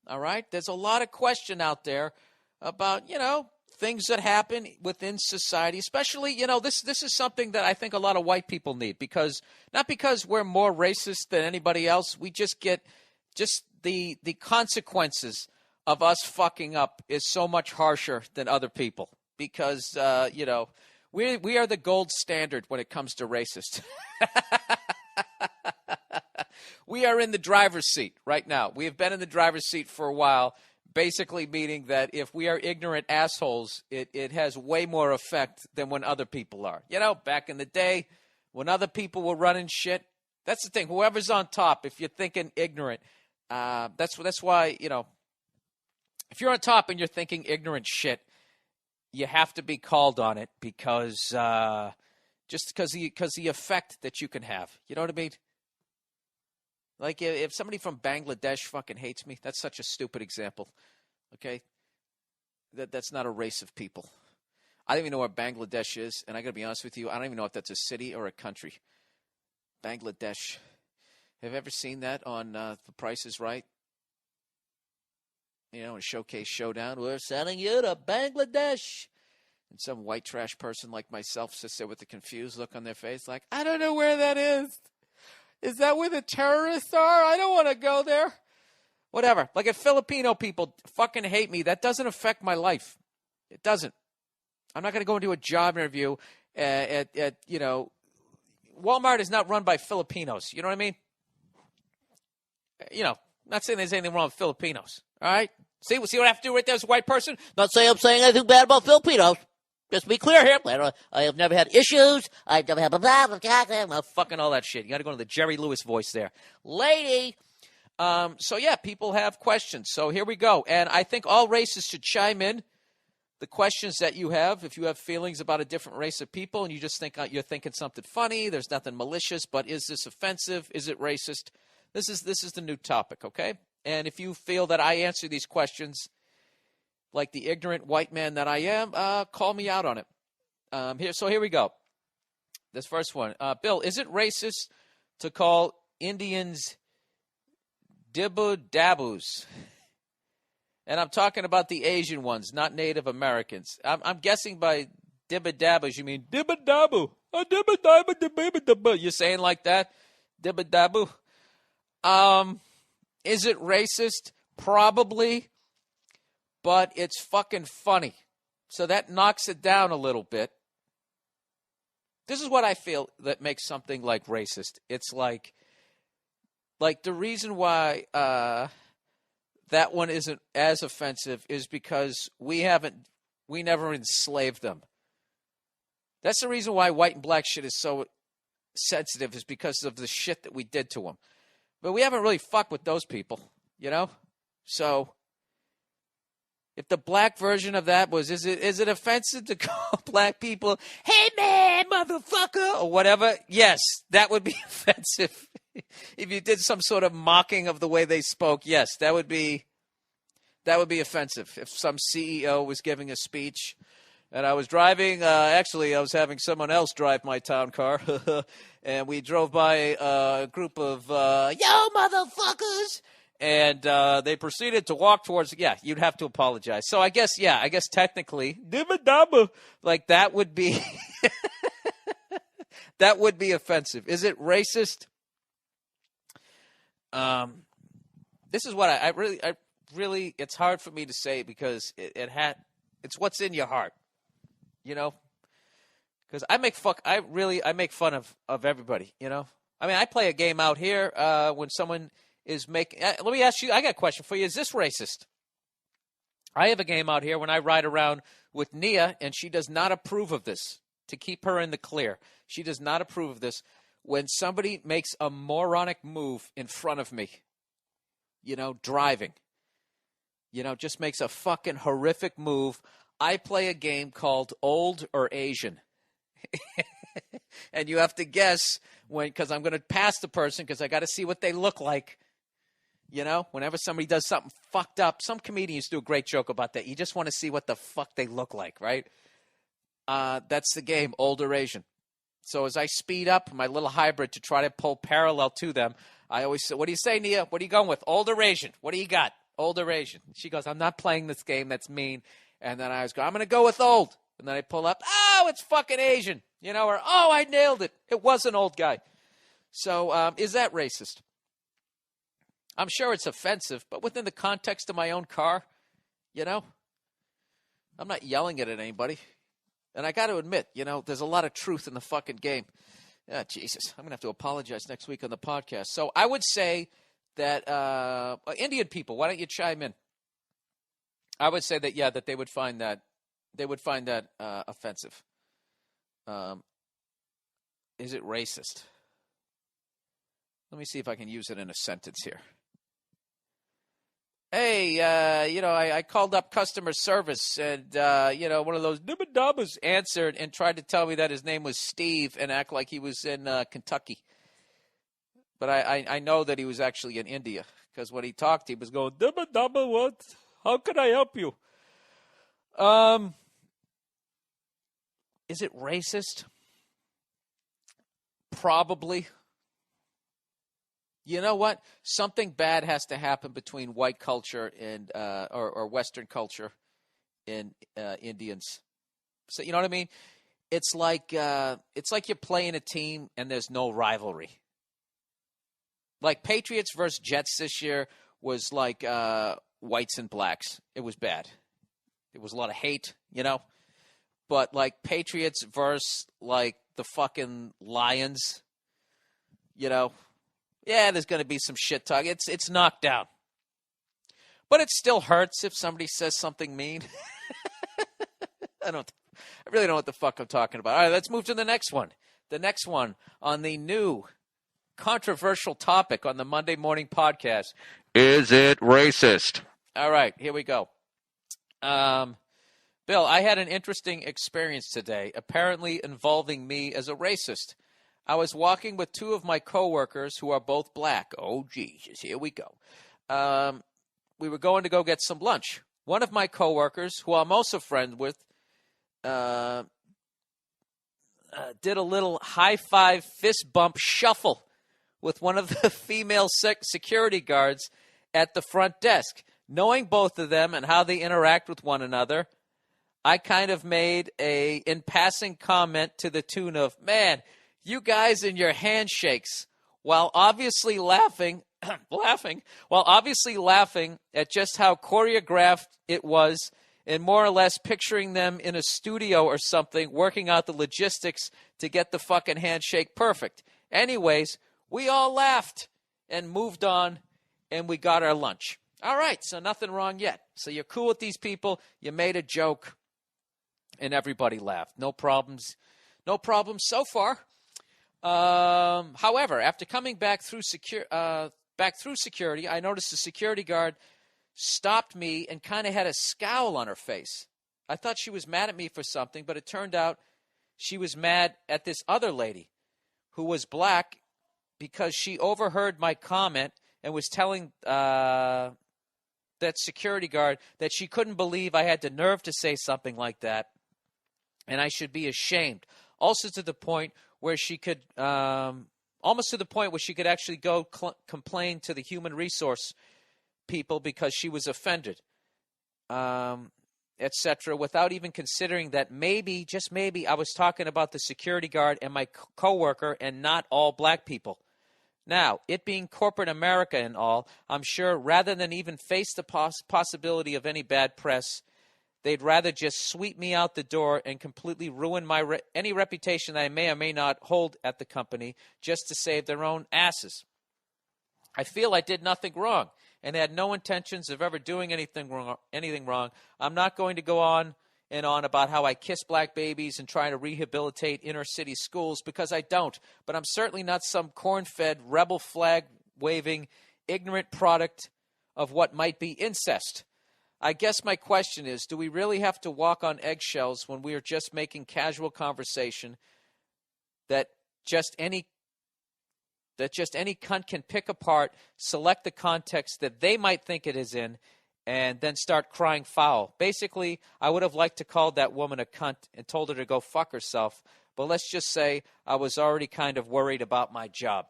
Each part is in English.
All right? There's a lot of question out there about, things that happen within society, especially, this is something that I think a lot of white people need, because not because we're more racist than anybody else, we just get the consequences of us fucking up is so much harsher than other people, because we are the gold standard when it comes to racist. We are in the driver's seat right now. We have been in the driver's seat for a while, basically meaning that if we are ignorant assholes, it has way more effect than when other people are. Back in the day, when other people were running shit, that's the thing. Whoever's on top, if you're thinking ignorant, that's why, if you're on top and you're thinking ignorant shit, you have to be called on it, because just because the effect that you can have. You know what I mean? Like, if somebody from Bangladesh fucking hates me, that's such a stupid example, okay? That's not a race of people. I don't even know where Bangladesh is, and I got to be honest with you, I don't even know if that's a city or a country. Bangladesh. Have you ever seen that on The Price is Right? A Showcase Showdown, we're sending you to Bangladesh. And some white trash person like myself sits there with a confused look on their face like, I don't know where that is. Is that where the terrorists are? I don't want to go there. Whatever. Like, if Filipino people fucking hate me, that doesn't affect my life. It doesn't. I'm not going to go into a job interview at Walmart is not run by Filipinos. You know what I mean? Not saying there's anything wrong with Filipinos. All right? See what I have to do right there as a white person? Not saying I'm saying anything bad about Filipinos. Just to be clear here, I have never had issues. I've never had fucking all that shit. You got to go to the Jerry Lewis voice there. Lady. So, yeah, people have questions. So here we go. And I think all races should chime in. The questions that you have, if you have feelings about a different race of people and you just think you're thinking something funny, there's nothing malicious, but is this offensive? Is it racist? This is the new topic, okay? And if you feel that I answer these questions like the ignorant white man that I am, call me out on it. Here we go. This first one. Bill, is it racist to call Indians dibbo-dabbos? And I'm talking about the Asian ones, not Native Americans. I'm guessing by dibba-dabbos, you mean dibba-dabbo. Dibba-dabba. You're saying like that? Dibba-dabbo. Is it racist? Probably. But it's fucking funny. So that knocks it down a little bit. This is what I feel that makes something like racist. It's like the reason why that one isn't as offensive is because we never enslaved them. That's the reason why white and black shit is so sensitive, is because of the shit that we did to them. But we haven't really fucked with those people, So if the black version of that was, is it offensive to call black people, hey man, motherfucker, or whatever? Yes, that would be offensive. If you did some sort of mocking of the way they spoke, yes, that would be offensive. If some CEO was giving a speech and I was driving, actually I was having someone else drive my town car, and we drove by a group of, yo motherfuckers, and they proceeded to walk towards, you'd have to apologize. So I guess technically, like that would be, that would be offensive. Is it racist? This is what I really, it's hard for me to say because it's what's in your heart, because I make fun of everybody, I mean, I play a game out here, when someone is making, let me ask you, I got a question for you. Is this racist? I have a game out here when I ride around with Nia, and she does not approve of this, to keep her in the clear. She does not approve of this. When somebody makes a moronic move in front of me, driving, just makes a fucking horrific move, I play a game called Old or Asian. And you have to guess because I'm going to pass the person because I got to see what they look like. Whenever somebody does something fucked up, some comedians do a great joke about that. You just want to see what the fuck they look like, right? That's the game, Old or Asian. So as I speed up my little hybrid to try to pull parallel to them, I always say, what do you say, Nia? What are you going with? Old or Asian? What do you got? Older Asian. She goes, I'm not playing this game. That's mean. And then I was going, I'm going to go with old. And then I pull up, oh, it's fucking Asian. Or, oh, I nailed it. It was an old guy. So is that racist? I'm sure it's offensive, but within the context of my own car, I'm not yelling it at anybody. And I got to admit, there's a lot of truth in the fucking game. Yeah, Jesus, I'm going to have to apologize next week on the podcast. So I would say that Indian people, why don't you chime in? I would say that, that they would find that offensive. Is it racist? Let me see if I can use it in a sentence here. Hey, I called up customer service and, one of those dibba-dabbas answered and tried to tell me that his name was Steve and act like he was in Kentucky. But I know that he was actually in India because when he talked, he was going, dibba-dabba, what? How can I help you? Is it racist? Probably. You know what? Something bad has to happen between white culture and or Western culture and Indians. So you know what I mean? It's like you're playing a team and there's no rivalry. Like Patriots versus Jets this year was like whites and blacks. It was bad. There was a lot of hate, But like Patriots versus like the fucking Lions, Yeah, there's going to be some shit talk. It's knocked down. But it still hurts if somebody says something mean. I really don't know what the fuck I'm talking about. All right, let's move to the next one. The next one on the new controversial topic on the Monday Morning Podcast. Is it racist? All right, here we go. Bill, I had an interesting experience today, apparently involving me as a racist. I was walking with two of my coworkers who are both black. Oh, Jesus, here we go. We were going to go get some lunch. One of my coworkers, who I'm also friends with, did a little high-five fist bump shuffle with one of the female security guards at the front desk. Knowing both of them and how they interact with one another, I kind of made a in-passing comment to the tune of, man, you guys and your handshakes, while obviously laughing at just how choreographed it was and more or less picturing them in a studio or something working out the logistics to get the fucking handshake perfect. Anyways, we all laughed and moved on and we got our lunch. All right, so nothing wrong yet. So you're cool with these people, you made a joke, and everybody laughed. No problems so far. However, after coming back through security, I noticed the security guard stopped me and kind of had a scowl on her face. I thought she was mad at me for something, but it turned out she was mad at this other lady who was black because she overheard my comment and was telling that security guard that she couldn't believe I had the nerve to say something like that and I should be ashamed. Also to the point where she could actually go complain to the human resource people because she was offended, etc., without even considering that maybe, just maybe, I was talking about the security guard and my coworker and not all black people. Now, it being corporate America and all, I'm sure rather than even face the possibility of any bad press, they'd rather just sweep me out the door and completely ruin my any reputation that I may or may not hold at the company just to save their own asses. I feel I did nothing wrong and had no intentions of ever doing anything wrong. I'm not going to go on and on about how I kiss black babies and try to rehabilitate inner city schools because I don't. But I'm certainly not some corn-fed, rebel flag-waving, ignorant product of what might be incest. I guess my question is, do we really have to walk on eggshells when we are just making casual conversation that just any cunt can pick apart, select the context that they might think it is in, and then start crying foul? Basically, I would have liked to call that woman a cunt and told her to go fuck herself, but let's just say I was already kind of worried about my job.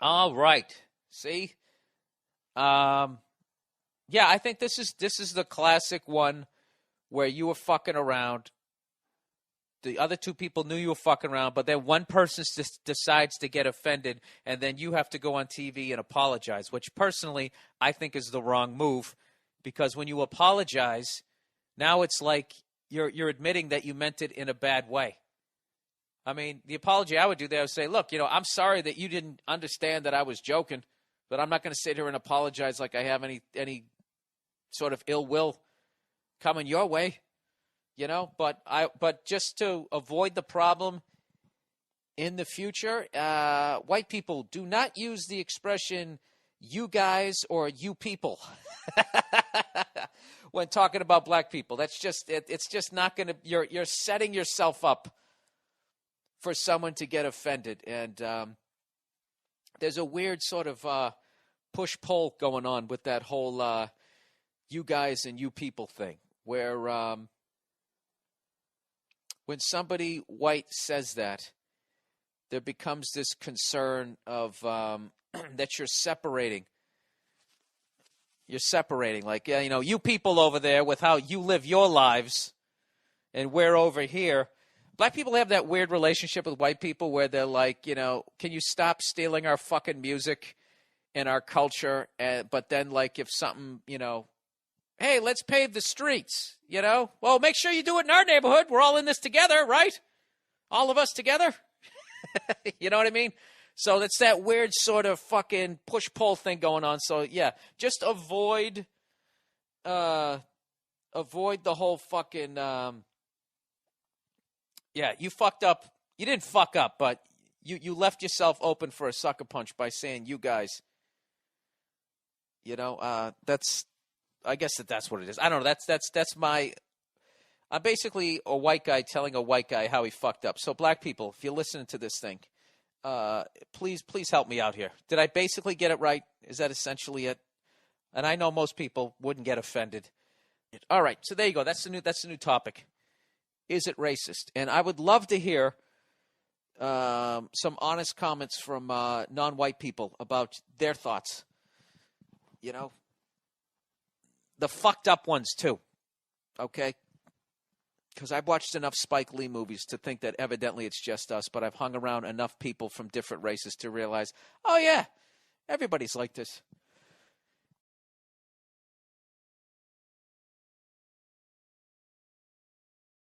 All right. See? Yeah, I think this is the classic one where you were fucking around. The other two people knew you were fucking around, but then one person just decides to get offended, and then you have to go on TV and apologize, which personally I think is the wrong move, because when you apologize, now it's like you're admitting that you meant it in a bad way. I mean, the apology I would do there would say, look, I'm sorry that you didn't understand that I was joking, but I'm not going to sit here and apologize like I have any sort of ill will coming your way. But just to avoid the problem in the future, white people do not use the expression "you guys" or "you people" when talking about black people. That's just it's just not going to. You're setting yourself up for someone to get offended, and there's a weird sort of push-pull going on with that whole "you guys" and "you people" thing, where when somebody white says that, there becomes this concern of that you're separating. You're separating, like, you people over there with how you live your lives, and we're over here. Black people have that weird relationship with white people where they're like, can you stop stealing our fucking music and our culture? But then, like, if something, hey, let's pave the streets, Well, make sure you do it in our neighborhood. We're all in this together, right? All of us together. You know what I mean? So it's that weird sort of fucking push-pull thing going on. So, yeah, just avoid the whole fucking, you fucked up. You didn't fuck up, but you left yourself open for a sucker punch by saying "you guys." I guess that's what it is. I don't know. That's my. I'm basically a white guy telling a white guy how he fucked up. So, black people, if you're listening to this thing, please help me out here. Did I basically get it right? Is that essentially it? And I know most people wouldn't get offended. All right, so there you go. That's the new topic. Is it racist? And I would love to hear some honest comments from non-white people about their thoughts. The fucked up ones, too, okay? Because I've watched enough Spike Lee movies to think that evidently it's just us, but I've hung around enough people from different races to realize, oh, yeah, everybody's like this.